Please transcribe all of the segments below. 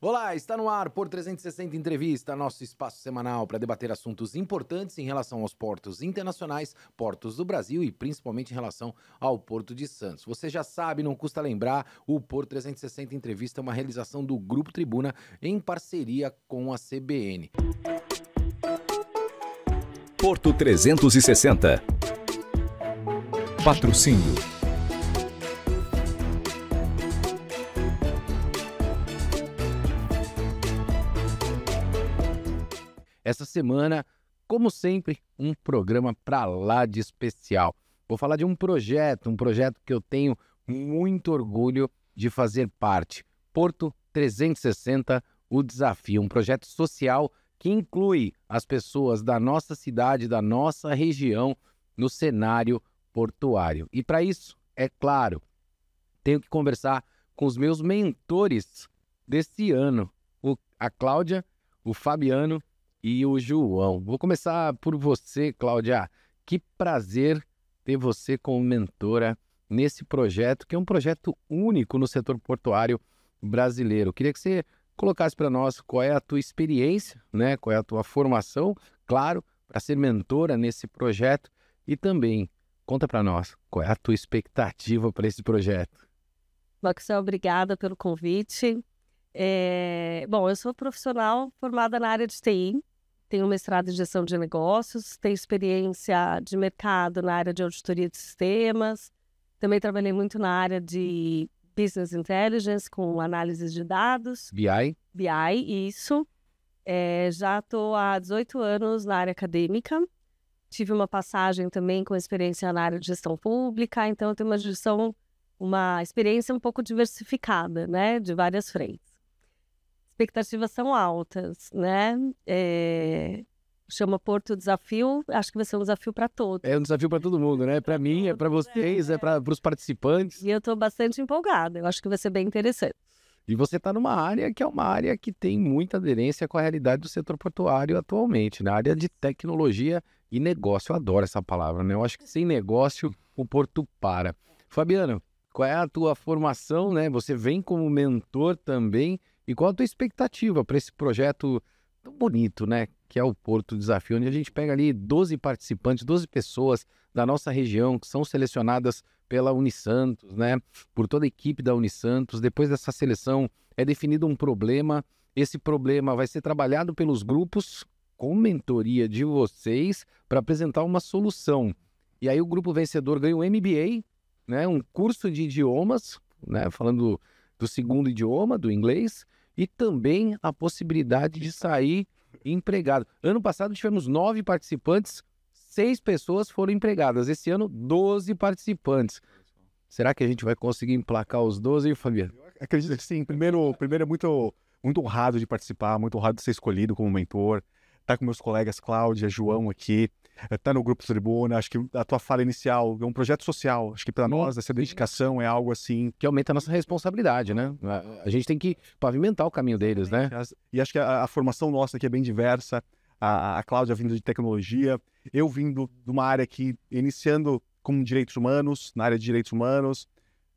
Olá, está no ar por 360 Entrevista, nosso espaço semanal para debater assuntos importantes em relação aos portos internacionais, portos do Brasil e principalmente em relação ao Porto de Santos. Você já sabe, não custa lembrar, o Por 360 Entrevista é uma realização do Grupo Tribuna em parceria com a CBN. Porto 360. Patrocínio. Essa semana, como sempre, um programa para lá de especial. Vou falar de um projeto que eu tenho muito orgulho de fazer parte. Porto 360, o desafio, um projeto social que inclui as pessoas da nossa cidade, da nossa região, no cenário portuário. E para isso, é claro, tenho que conversar com os meus mentores desse ano, a Cláudia, o Fabiano e o João. Vou começar por você, Cláudia. Que prazer ter você como mentora nesse projeto, que é um projeto único no setor portuário brasileiro. Queria que você colocasse para nós qual é a tua experiência, né? Qual é a tua formação, claro, para ser mentora nesse projeto e também conta para nós qual é a tua expectativa para esse projeto. Maxwell, obrigada pelo convite. Bom, eu sou profissional formada na área de TI, tenho mestrado em gestão de negócios, tenho experiência de mercado na área de auditoria de sistemas, também trabalhei muito na área de Business Intelligence, com análise de dados. BI? BI, isso. Já estou há 18 anos na área acadêmica, tive uma passagem também com experiência na área de gestão pública, então eu tenho uma experiência um pouco diversificada, né, de várias frentes. Expectativas são altas, né? Chama Porto Desafio, acho que vai ser um desafio para todos. É um desafio para todo mundo, né? Para mim, é para vocês, é para os participantes. E eu estou bastante empolgada, eu acho que vai ser bem interessante. E você está numa área que é uma área que tem muita aderência com a realidade do setor portuário atualmente, na área de tecnologia e negócio. Eu adoro essa palavra, né? Eu acho que sem negócio o porto para. Fabiano, qual é a tua formação, né? Você vem como mentor também. E qual a tua expectativa para esse projeto tão bonito, né? Que é o Porto Desafio, onde a gente pega ali 12 participantes, 12 pessoas da nossa região que são selecionadas pela Unisantos, né? Por toda a equipe da Unisantos. Depois dessa seleção é definido um problema. Esse problema vai ser trabalhado pelos grupos com mentoria de vocês para apresentar uma solução. E aí o grupo vencedor ganha um MBA, né? Um curso de idiomas, né? Falando do segundo idioma, do inglês, e também a possibilidade de sair empregado. Ano passado tivemos 9 participantes, 6 pessoas foram empregadas. Esse ano, 12 participantes. Será que a gente vai conseguir emplacar os 12, Fabiano? Eu acredito que sim. Primeiro é muito honrado de participar, muito honrado de ser escolhido como mentor. Tá com meus colegas Cláudia, João aqui, tá no Grupo Tribuna. Acho que a tua fala inicial é um projeto social. Acho que para nós essa dedicação é algo assim que aumenta a nossa responsabilidade, né? A gente tem que pavimentar o caminho deles, né? E acho que a formação nossa aqui é bem diversa. A Cláudia vindo de tecnologia, eu vindo de uma área aqui, iniciando com direitos humanos, na área de direitos humanos,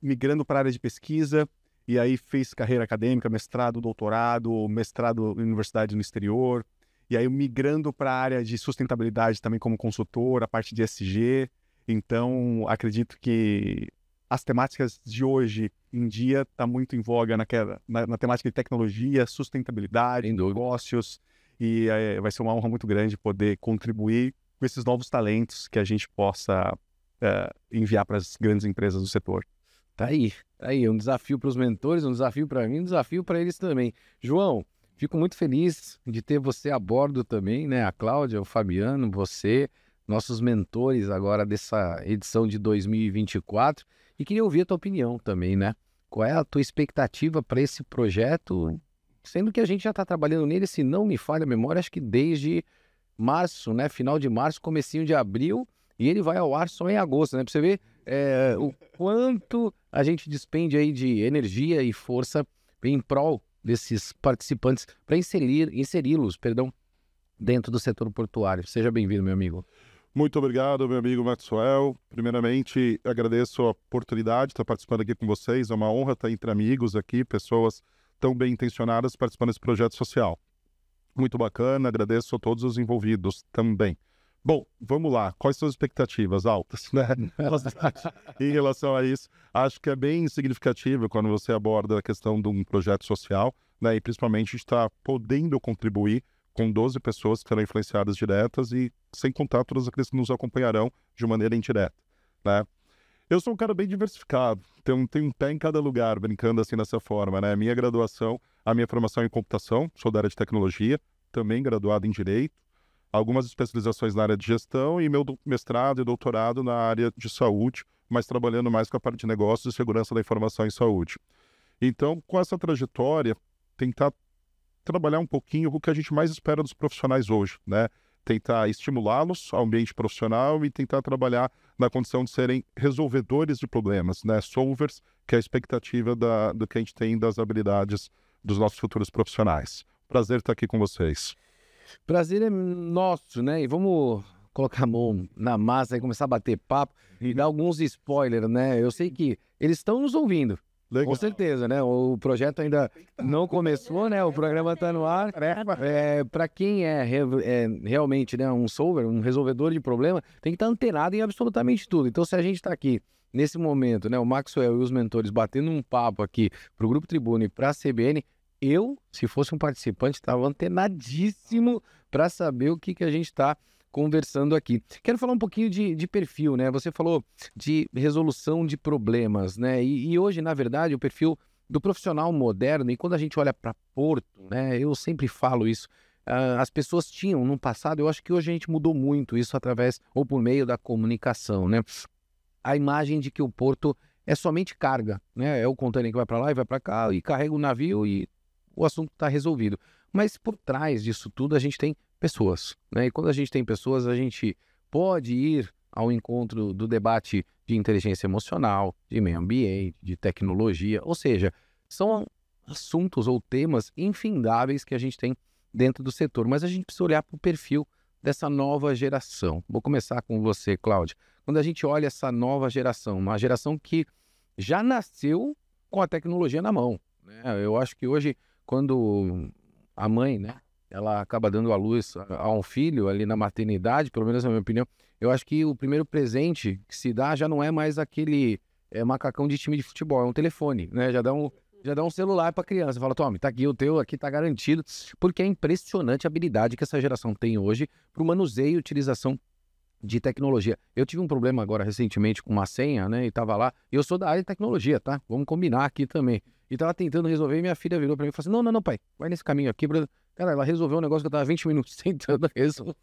migrando para a área de pesquisa, e aí fiz carreira acadêmica, mestrado, doutorado, mestrado em universidade no exterior, e aí migrando para a área de sustentabilidade também como consultor, a parte de ESG. Então, acredito que as temáticas de hoje em dia tá muito em voga na temática de tecnologia, sustentabilidade, negócios, e vai ser uma honra muito grande poder contribuir com esses novos talentos que a gente possa enviar para as grandes empresas do setor. Tá aí, um desafio para os mentores, um desafio para mim, um desafio para eles também. João, fico muito feliz de ter você a bordo também, né? A Cláudia, o Fabiano, você, nossos mentores agora dessa edição de 2024. E queria ouvir a tua opinião também, né? Qual é a tua expectativa para esse projeto? Sendo que a gente já está trabalhando nele, se não me falha a memória, acho que desde março, né? Final de março, comecinho de abril, e ele vai ao ar só em agosto, né? Para você ver o quanto a gente despende aí de energia e força em prol desses participantes para inseri-los, dentro do setor portuário. Seja bem-vindo, meu amigo. Muito obrigado, meu amigo Maxwell. Primeiramente, agradeço a oportunidade de estar participando aqui com vocês. É uma honra estar entre amigos aqui, pessoas tão bem intencionadas participando desse projeto social. Muito bacana, agradeço a todos os envolvidos também. Bom, vamos lá. Quais são as expectativas altas, né? Em relação a isso, acho que é bem significativo quando você aborda a questão de um projeto social, né? E principalmente está podendo contribuir com 12 pessoas que serão influenciadas diretas e sem contar todas aqueles que nos acompanharão de maneira indireta, né? Eu sou um cara bem diversificado, tenho um pé em cada lugar, brincando assim dessa forma, né? Minha graduação, a minha formação é em computação, sou da área de tecnologia, também graduado em Direito, algumas especializações na área de gestão e meu mestrado e doutorado na área de saúde, mas trabalhando mais com a parte de negócios e segurança da informação em saúde. Então, com essa trajetória, tentar trabalhar um pouquinho o que a gente mais espera dos profissionais hoje, né? Tentar estimulá-los ao ambiente profissional e tentar trabalhar na condição de serem resolvedores de problemas, né? Solvers, que é a expectativa do que a gente tem das habilidades dos nossos futuros profissionais. Prazer estar aqui com vocês. Prazer é nosso, né? E vamos colocar a mão na massa e começar a bater papo e dar alguns spoilers, né? Eu sei que eles estão nos ouvindo. Legal. Com certeza, né? O projeto ainda não começou, né? O programa está no ar. Para quem é realmente, né, um solver, um resolvedor de problema, tem que estar antenado em absolutamente tudo. Então, se a gente está aqui nesse momento, né, o Maxwell e os mentores batendo um papo aqui para o Grupo Tribuna e para a CBN, eu, se fosse um participante, estava antenadíssimo para saber o que a gente está conversando aqui. Quero falar um pouquinho de perfil, né? Você falou de resolução de problemas, né? E hoje, na verdade, o perfil do profissional moderno, e quando a gente olha para Porto, né? Eu sempre falo isso, as pessoas tinham no passado, eu acho que hoje a gente mudou muito isso através ou por meio da comunicação, né? A imagem de que o Porto é somente carga, né? É o contêiner que vai para lá e vai para cá e carrega o navio e o assunto está resolvido. Mas por trás disso tudo a gente tem pessoas, né? E quando a gente tem pessoas, a gente pode ir ao encontro do debate de inteligência emocional, de meio ambiente, de tecnologia, ou seja, são assuntos ou temas infindáveis que a gente tem dentro do setor, mas a gente precisa olhar para o perfil dessa nova geração. Vou começar com você, Cláudia. Quando a gente olha essa nova geração, uma geração que já nasceu com a tecnologia na mão, né? Eu acho que hoje, quando a mãe, né, ela acaba dando à luz a um filho ali na maternidade, pelo menos na minha opinião, eu acho que o primeiro presente que se dá já não é mais aquele macacão de time de futebol, é um telefone, né? Já dá um celular para a criança, fala, tome, tá aqui o teu, aqui tá garantido, porque é impressionante a habilidade que essa geração tem hoje para o manuseio e utilização de tecnologia. Eu tive um problema agora recentemente com uma senha, né, e tava lá, e eu sou da área de tecnologia, tá? Vamos combinar aqui também. E tava tentando resolver e minha filha virou para mim e falou assim, não, pai, vai nesse caminho aqui, cara, ela resolveu um negócio que eu tava 20 minutos tentando resolver.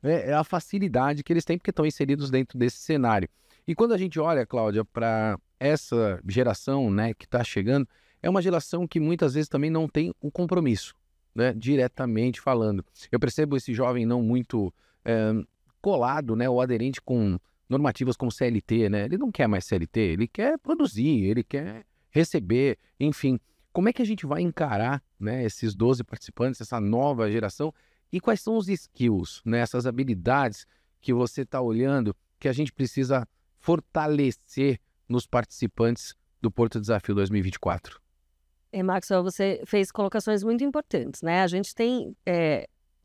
É a facilidade que eles têm porque estão inseridos dentro desse cenário. E quando a gente olha, Cláudia, para essa geração, né, que está chegando, é uma geração que muitas vezes também não tem o compromisso, né, diretamente falando. Eu percebo esse jovem não muito colado, né, ou aderente com normativas como CLT, né? Ele não quer mais CLT, ele quer produzir, ele quer receber, enfim. Como é que a gente vai encarar, né, esses 12 participantes, essa nova geração, e quais são os skills, né, essas habilidades que você está olhando que a gente precisa fortalecer nos participantes do Porto Desafio 2024? Maxwell, você fez colocações muito importantes, né? A gente tem...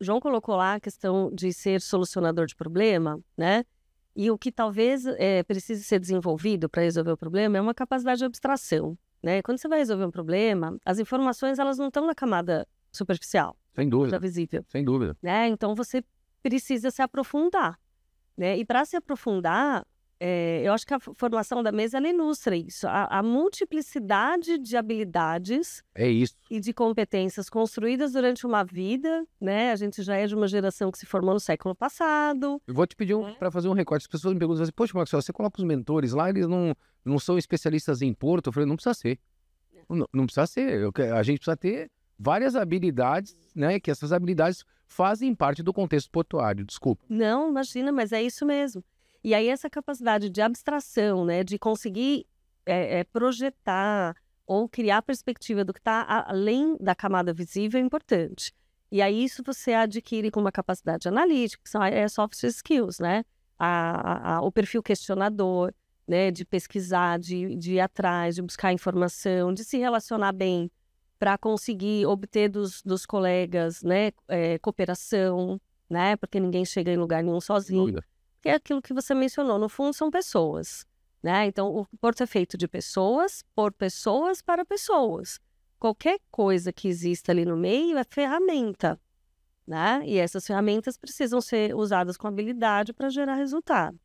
João colocou lá a questão de ser solucionador de problema, né? E o que talvez precise ser desenvolvido para resolver o problema é uma capacidade de abstração, né? Quando você vai resolver um problema, as informações elas não estão na camada superficial. Sem dúvida. Visível. Sem dúvida. Né? Então você precisa se aprofundar, né? E para se aprofundar, eu acho que a formação da mesa ela ilustra isso. A multiplicidade de habilidades e de competências construídas durante uma vida, né? A gente já é de uma geração que se formou no século passado. Eu vou te pedir para fazer um recorte. As pessoas me perguntam assim, poxa, Maxwell, você coloca os mentores lá, eles não são especialistas em Porto? Eu falei, não precisa ser. Não precisa ser. A gente precisa ter várias habilidades, né? Que essas habilidades fazem parte do contexto portuário. Desculpa. Não, imagina, mas é isso mesmo. E aí essa capacidade de abstração, né, de conseguir projetar ou criar a perspectiva do que está além da camada visível é importante. E aí isso você adquire com uma capacidade analítica, que são soft skills, né? O perfil questionador, né, de pesquisar, de ir atrás, de buscar informação, de se relacionar bem para conseguir obter dos colegas, né, cooperação, né, porque ninguém chega em lugar nenhum sozinho. Que é aquilo que você mencionou, no fundo são pessoas, né? Então o Porto é feito de pessoas, por pessoas, para pessoas. Qualquer coisa que exista ali no meio é ferramenta, né? E essas ferramentas precisam ser usadas com habilidade para gerar resultado.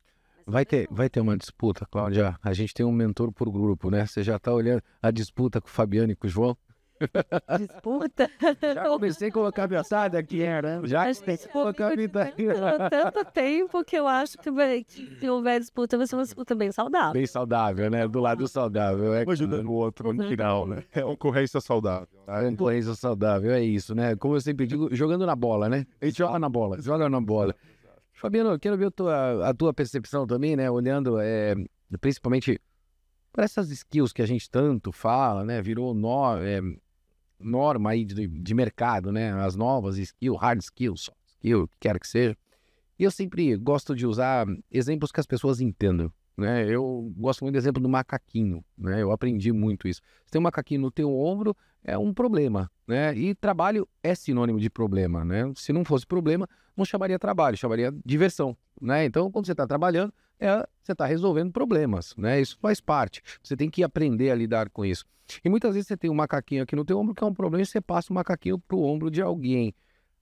Vai ter uma disputa, Cláudia. A gente tem um mentor por grupo, né? Você já está olhando a disputa com o Fabiano e com o João? Disputa? Já comecei a colocar a pensada aqui, né? Já comecei a colocar a vida. Tanto tempo que eu acho que se houver disputa, vai ser uma disputa bem saudável. Bem saudável, né? Do lado saudável. Um ajudando o outro no final, né? É concorrência saudável. A concorrência saudável, é isso, né? Como eu sempre digo, jogando na bola, né? A gente joga na bola, joga na bola. Fabiano, eu quero ver a tua percepção também, né? Olhando principalmente para essas skills que a gente tanto fala, né? Virou norma aí de mercado, né? As novas skills, hard skills, soft skill, o que quer que seja. E eu sempre gosto de usar exemplos que as pessoas entendam, né? Eu gosto muito do exemplo do macaquinho, né? Eu aprendi muito isso. Se tem um macaquinho no teu ombro, é um problema, né? E trabalho é sinônimo de problema, né? Se não fosse problema, não chamaria trabalho, chamaria diversão, né? Então, quando você está trabalhando, você está resolvendo problemas, né? Isso faz parte. Você tem que aprender a lidar com isso. E muitas vezes você tem um macaquinho aqui no teu ombro que é um problema e você passa o macaquinho para o ombro de alguém.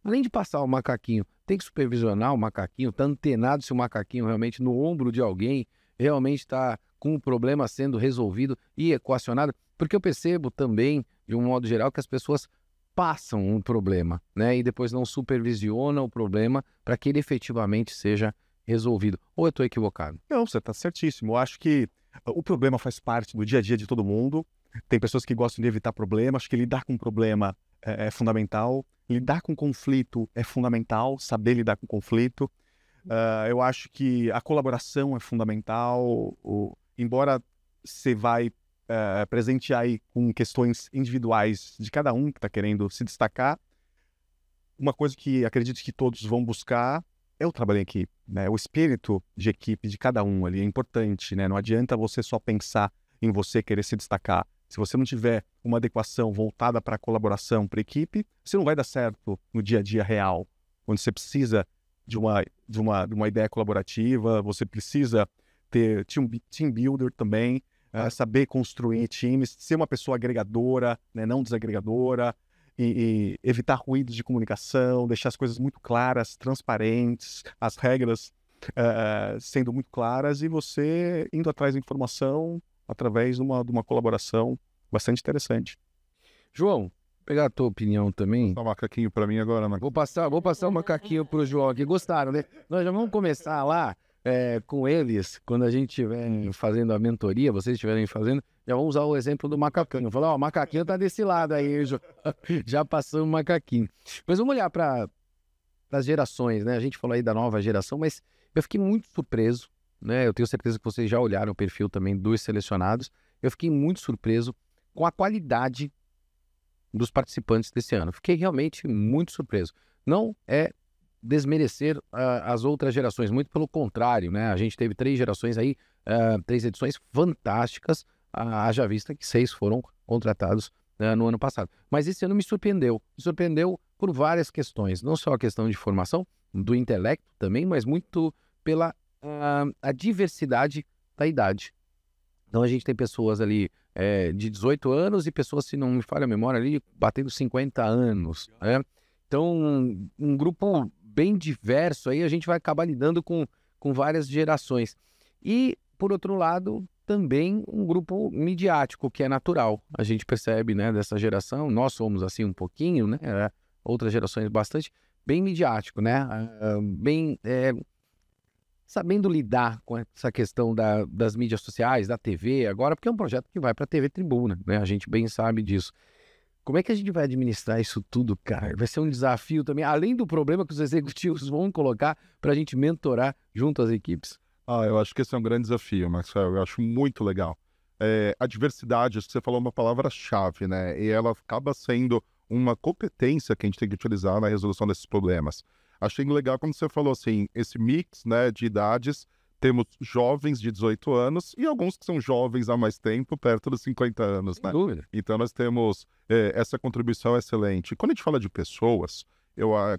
Além de passar o macaquinho, tem que supervisionar o macaquinho, tá antenado se o macaquinho realmente no ombro de alguém realmente está com o problema sendo resolvido e equacionado. Porque eu percebo também, de um modo geral, que as pessoas passam um problema, né? E depois não supervisionam o problema para que ele efetivamente seja resolvido. Ou eu estou equivocado? Não, você está certíssimo. Eu acho que o problema faz parte do dia a dia de todo mundo. Tem pessoas que gostam de evitar problemas. Acho que lidar com problema é fundamental. Lidar com conflito é fundamental, saber lidar com conflito. Eu acho que a colaboração é fundamental. Embora você vai presentear aí com questões individuais de cada um que está querendo se destacar, uma coisa que acredito que todos vão buscar é o trabalho em equipe, né? O espírito de equipe de cada um ali é importante, né? Não adianta você só pensar em você querer se destacar. Se você não tiver uma adequação voltada para a colaboração, para a equipe, você não vai dar certo no dia a dia real, onde você precisa de uma ideia colaborativa, você precisa ter team builder também, saber construir times, ser uma pessoa agregadora, né? Não desagregadora, e evitar ruídos de comunicação, deixar as coisas muito claras, transparentes, as regras sendo muito claras e você indo atrás da informação através de uma colaboração bastante interessante. João, vou pegar a tua opinião também. Dá um macaquinho para mim agora, né? Vou passar o macaquinho pro João aqui. Gostaram, né? Nós já vamos começar lá com eles, quando a gente estiver fazendo a mentoria, vocês estiverem fazendo, já vamos usar o exemplo do macaquinho. Falar, o macaquinho tá desse lado aí, João. Já passou o macaquinho. Mas vamos olhar para as gerações, né? A gente falou aí da nova geração, mas eu fiquei muito surpreso, né? Eu tenho certeza que vocês já olharam o perfil também dos selecionados. Eu fiquei muito surpreso com a qualidade dos participantes desse ano. Fiquei realmente muito surpreso. Não é desmerecer as outras gerações, muito pelo contrário, né? A gente teve 3 gerações aí, 3 edições fantásticas, haja vista que 6 foram contratados no ano passado. Mas esse ano me surpreendeu por várias questões, não só a questão de formação, do intelecto também, mas muito pela a diversidade da idade. Então a gente tem pessoas ali de 18 anos e pessoas, se não me falha a memória, ali batendo 50 anos, né? Então um grupo bem diverso, aí a gente vai acabar lidando com várias gerações. E, por outro lado, também um grupo midiático, que é natural. A gente percebe, né, dessa geração, nós somos assim um pouquinho, né, outras gerações bastante, bem midiático, né, bem sabendo lidar com essa questão das mídias sociais, da TV agora, porque é um projeto que vai para a TV Tribuna, né, a gente bem sabe disso. Como é que a gente vai administrar isso tudo, cara? Vai ser um desafio também, além do problema que os executivos vão colocar para a gente mentorar junto às equipes. Eu acho que esse é um grande desafio, Maxwell. Eu acho muito legal. A diversidade, acho que você falou uma palavra-chave, né? E ela acaba sendo uma competência que a gente tem que utilizar na resolução desses problemas. Achei legal quando você falou assim, esse mix, né, de idades temos jovens de 18 anos e alguns que são jovens há mais tempo, perto dos 50 anos, né? Sem dúvida. Então nós temos essa contribuição excelente. Quando a gente fala de pessoas,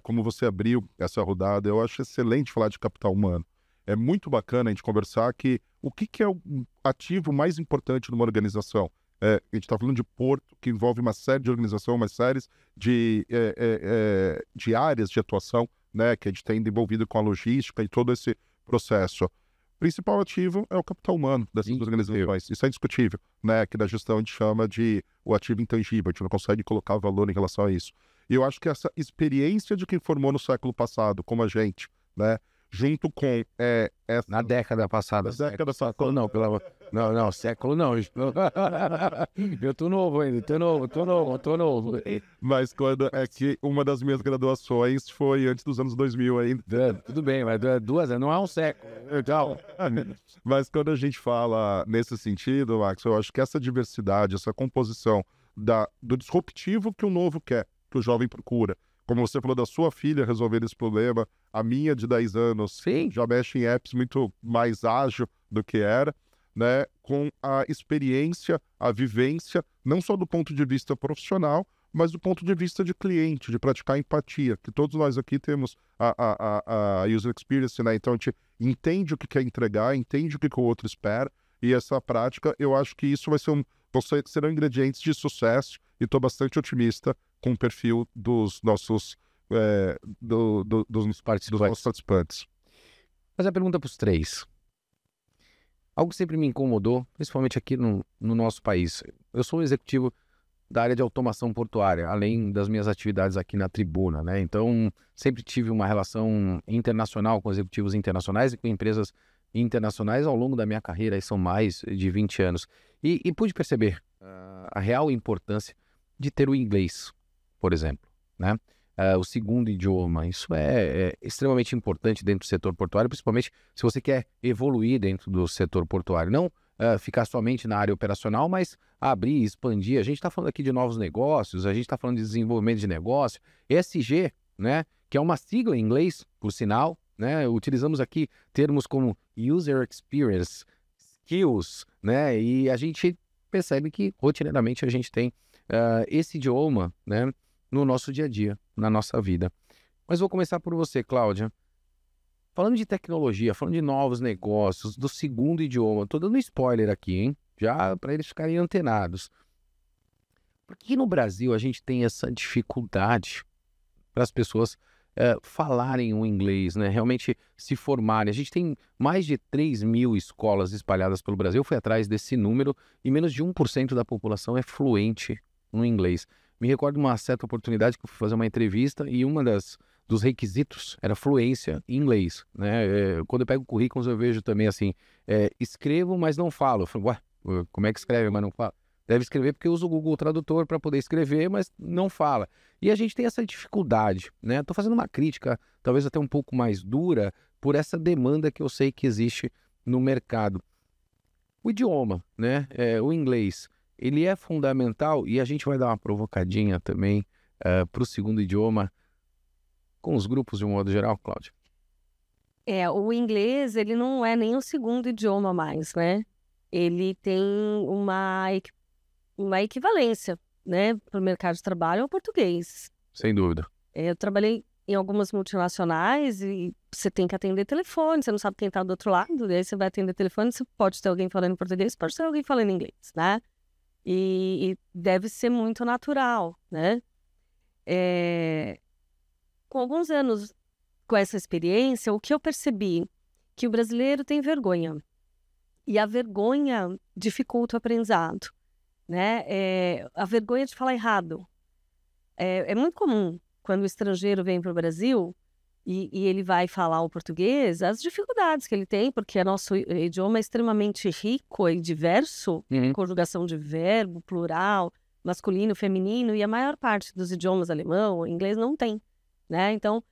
como você abriu essa rodada, eu acho excelente falar de capital humano. É muito bacana a gente conversar que o que é o ativo mais importante numa organização. A gente está falando de porto, que envolve uma série de organização, uma série de áreas de atuação, né, que a gente tem envolvido com a logística e todo esse processo. O principal ativo é o capital humano dessas organizações. Isso é indiscutível, né, que na gestão a gente chama de o ativo intangível, a gente não consegue colocar valor em relação a isso. E eu acho que essa experiência de quem formou no século passado, como a gente, né, junto com essa... Na década passada. Na década século não, não, século não. Eu tô novo ainda, tô novo. Mas quando é que uma das minhas graduações foi antes dos anos 2000 ainda. Tudo bem, mas não é um século. Legal. Mas quando a gente fala nesse sentido, Max, eu acho que essa diversidade, essa composição do disruptivo que o novo quer, que o jovem procura. Como você falou da sua filha resolver esse problema, a minha de 10 anos Sim. já mexe em apps muito mais ágil do que era, né? Com a experiência, a vivência, não só do ponto de vista profissional, mas do ponto de vista de cliente, de praticar empatia, que todos nós aqui temos a user experience, né? Então a gente entende o que quer entregar, entende o que o outro espera, e essa prática, eu acho que isso serão ingredientes de sucesso, e estou bastante otimista com o perfil dos nossos participantes. Fazer a pergunta para os três. Algo que sempre me incomodou, principalmente aqui no nosso país. Eu sou um executivo da área de automação portuária, além das minhas atividades aqui na Tribuna, né? Então, sempre tive uma relação internacional com executivos internacionais e com empresas internacionais ao longo da minha carreira, e são mais de 20 anos. E pude perceber a real importância de ter o inglês, por exemplo, né? O segundo idioma, isso é extremamente importante dentro do setor portuário, principalmente se você quer evoluir dentro do setor portuário. Não ficar somente na área operacional, mas abrir, expandir. A gente está falando aqui de novos negócios, a gente está falando de desenvolvimento de negócio. ESG, né, que é uma sigla em inglês, por sinal, né? Utilizamos aqui termos como User Experience, Skills, né? E a gente percebe que rotineiramente a gente tem esse idioma, né, no nosso dia a dia, na nossa vida. Mas vou começar por você, Cláudia. Falando de tecnologia, falando de novos negócios, do segundo idioma, estou dando spoiler aqui, hein? Já para eles ficarem antenados. Por que no Brasil a gente tem essa dificuldade para as pessoas falarem o inglês, né? Realmente se formarem? A gente tem mais de 3.000 escolas espalhadas pelo Brasil. Eu fui atrás desse número e menos de 1% da população é fluente no inglês. Me recordo uma certa oportunidade que eu fui fazer uma entrevista e dos requisitos era fluência em inglês, né? Quando eu pego currículos eu vejo também assim, escrevo, mas não falo. Eu falo, ué, como é que escreve, mas não fala? Deve escrever porque usa o Google Tradutor para poder escrever, mas não fala. E a gente tem essa dificuldade, né? Estou fazendo uma crítica, talvez até um pouco mais dura, por essa demanda que eu sei que existe no mercado. O idioma, né? O inglês, ele é fundamental, e a gente vai dar uma provocadinha também para o segundo idioma, com os grupos de um modo geral, Cláudia. O inglês, ele não é nem o segundo idioma mais, né? Ele tem uma equivalência, né, para o mercado de trabalho ao português. Sem dúvida. Eu trabalhei em algumas multinacionais e você tem que atender telefone, você não sabe quem está do outro lado, daí você vai atender telefone, você pode ter alguém falando em português, pode ter alguém falando em inglês, né? E deve ser muito natural, né? Com alguns anos com essa experiência, o que eu percebi? Que o brasileiro tem vergonha. E a vergonha dificulta o aprendizado, né? A vergonha de falar errado. É muito comum, quando o estrangeiro vem para o Brasil e ele vai falar o português, as dificuldades que ele tem, porque nosso idioma é extremamente rico e diverso, conjugação de verbo, plural, masculino, feminino, e a maior parte dos idiomas alemão, o inglês não tem, né? Então,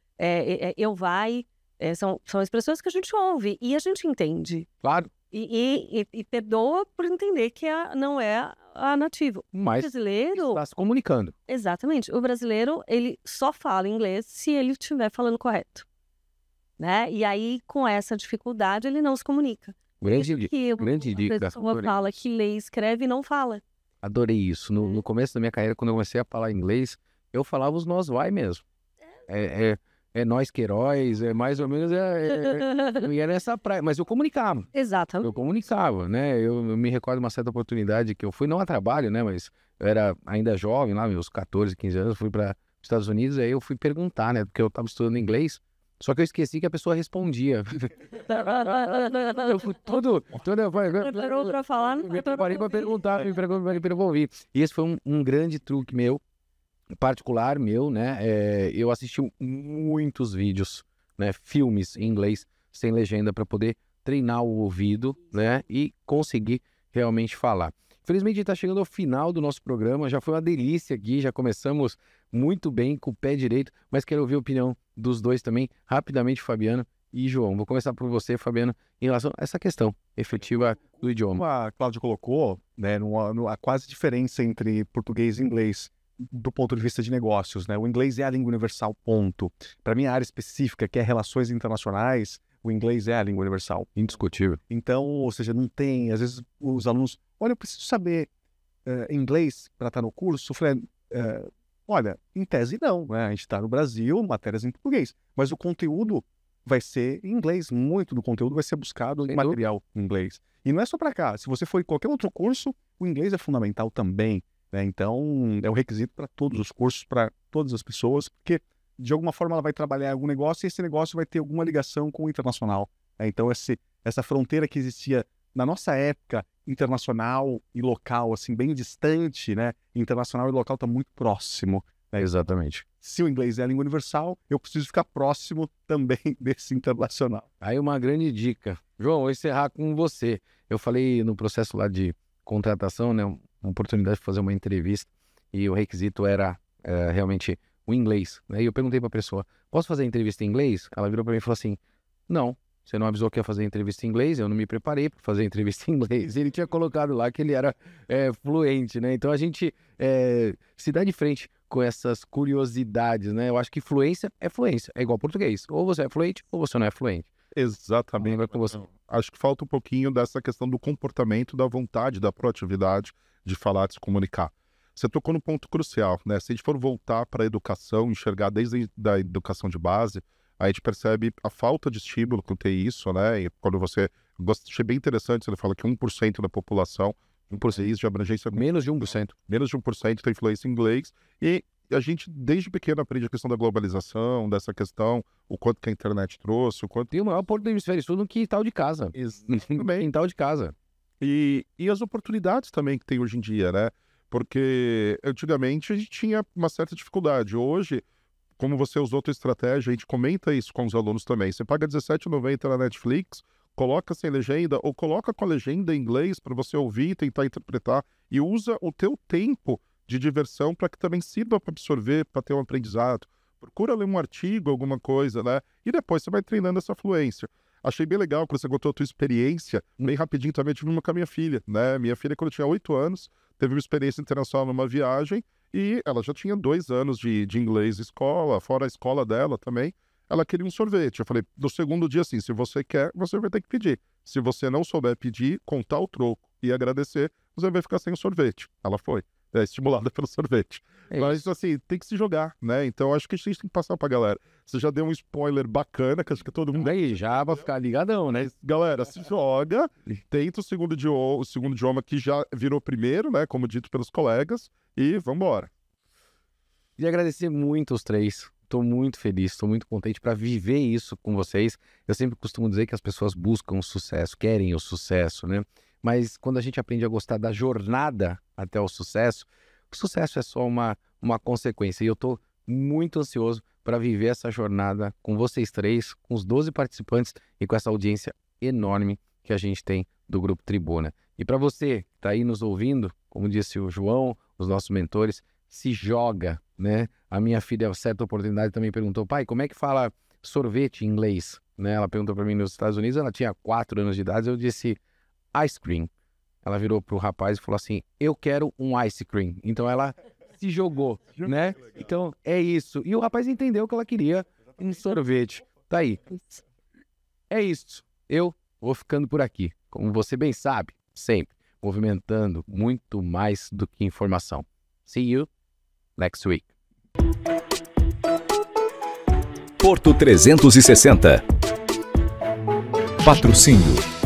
são expressões que a gente ouve e a gente entende. Claro. E perdoa por entender que não é a nativo. Mas o brasileiro está se comunicando. Exatamente. O brasileiro, ele só fala inglês se ele estiver falando correto, né? E aí, com essa dificuldade, ele não se comunica. Grande A dica. pessoa Adorei fala isso. que lê, escreve e não fala. Adorei isso. No começo da minha carreira, quando eu comecei a falar inglês, eu falava os nós vai mesmo. É nós que heróis, é mais ou menos, eu ia nessa praia, mas eu comunicava. Exatamente. Eu comunicava, né? Eu me recordo de uma certa oportunidade que eu fui, não a trabalho, né? Mas eu era ainda jovem, lá, meus 14, 15 anos, fui para os Estados Unidos, aí eu fui perguntar, né? Porque eu estava estudando inglês, só que eu esqueci que a pessoa respondia. Eu fui Preparou para falar, não me preparei para perguntar, me preparei para ouvir. E esse foi um grande truque meu, particular meu, né? Eu assisti muitos vídeos, né? Filmes em inglês, sem legenda, para poder treinar o ouvido, né? E conseguir realmente falar. Infelizmente, está chegando ao final do nosso programa. Já foi uma delícia aqui, já começamos muito bem com o pé direito, mas quero ouvir a opinião dos dois também, rapidamente, Fabiano e João. Vou começar por você, Fabiano, em relação a essa questão efetiva do idioma. Como a Cláudia colocou, né, a quase diferença entre português e inglês do ponto de vista de negócios, né? O inglês é a língua universal, ponto. Para minha área específica, que é relações internacionais, o inglês é a língua universal. Indiscutível. Então, ou seja, não tem, às vezes os alunos, olha, eu preciso saber inglês para estar no curso. Eu falei, olha, em tese não, né? A gente está no Brasil, matérias em português, mas o conteúdo vai ser em inglês, muito do conteúdo vai ser buscado em material em inglês. E não é só para cá, se você for em qualquer outro curso, o inglês é fundamental também, né? Então, é um requisito para todos os cursos, para todas as pessoas, porque de alguma forma ela vai trabalhar em algum negócio e esse negócio vai ter alguma ligação com o internacional, né? Então, essa fronteira que existia na nossa época, internacional e local, assim, bem distante, né? Internacional e local está muito próximo, né? Exatamente. Se o inglês é a língua universal, eu preciso ficar próximo também desse internacional. Aí uma grande dica. João, vou encerrar com você. Eu falei no processo lá de contratação, né? Uma oportunidade de fazer uma entrevista e o requisito era realmente o inglês, né? E eu perguntei para a pessoa, posso fazer entrevista em inglês? Ela virou para mim e falou assim, não, você não avisou que ia fazer entrevista em inglês, eu não me preparei para fazer entrevista em inglês. Ele tinha colocado lá que ele era fluente, né? Então a gente se dá de frente com essas curiosidades, né? Eu acho que fluência, é igual português. Ou você é fluente ou você não é fluente. Exatamente. Vai com você. Acho que falta um pouquinho dessa questão do comportamento, da vontade, da proatividade de falar, de se comunicar. Você tocou no ponto crucial, né? Se a gente for voltar para a educação, enxergar desde a educação de base, a gente percebe a falta de estímulo que tem isso, né? E quando você... Achei bem interessante, você fala que 1% da população, 1% de abrangência... Menos de 1%. Menos de 1% tem influência em inglês. E a gente, desde pequeno, aprende a questão da globalização, dessa questão, o quanto que a internet trouxe, o quanto... Tem o maior porto do hemisfério sul no quintal de casa. Quintal de casa. E as oportunidades também que tem hoje em dia, né? Porque antigamente a gente tinha uma certa dificuldade. Hoje, como você usou outra estratégia, a gente comenta isso com os alunos também. Você paga R$17,90 na Netflix, coloca sem legenda ou coloca com a legenda em inglês para você ouvir e tentar interpretar e usa o teu tempo de diversão para que também sirva para absorver, para ter um aprendizado. Procura ler um artigo, alguma coisa, né? E depois você vai treinando essa fluência. Achei bem legal quando você contou a tua experiência. Bem rapidinho também, eu tive uma com a minha filha, né? Minha filha, quando tinha 8 anos, teve uma experiência internacional numa viagem e ela já tinha 2 anos de inglês escola, fora a escola dela também. Ela queria um sorvete. Eu falei, no segundo dia, assim, se você quer, você vai ter que pedir. Se você não souber pedir, contar o troco e agradecer, você vai ficar sem o sorvete. Ela foi. Estimulada pelo sorvete. Mas, assim, tem que se jogar, né? Então, acho que a gente tem que passar pra galera. Você já deu um spoiler bacana, que acho que todo mundo... Aí, já vai ficar ligadão, né? Galera, se joga, tenta o segundo idioma que já virou primeiro, né? Como dito pelos colegas, e vambora. E agradecer muito os três. Estou muito feliz, estou muito contente para viver isso com vocês. Eu sempre costumo dizer que as pessoas buscam o sucesso, querem o sucesso, né? Mas quando a gente aprende a gostar da jornada até o sucesso é só uma consequência. E eu estou muito ansioso para viver essa jornada com vocês três, com os 12 participantes e com essa audiência enorme que a gente tem do Grupo Tribuna. E para você que está aí nos ouvindo, como disse o João, os nossos mentores, se joga, né? A minha filha, a certa oportunidade, também perguntou, pai, como é que fala sorvete em inglês? Né? Ela perguntou para mim nos Estados Unidos, ela tinha 4 anos de idade, eu disse ice cream. Ela virou pro rapaz e falou assim, eu quero um ice cream. Então ela se jogou, né? Então é isso. E o rapaz entendeu que ela queria um sorvete. Tá aí. É isso. Eu vou ficando por aqui. Como você bem sabe, sempre movimentando muito mais do que informação. See you next week. Porto 360. Patrocínio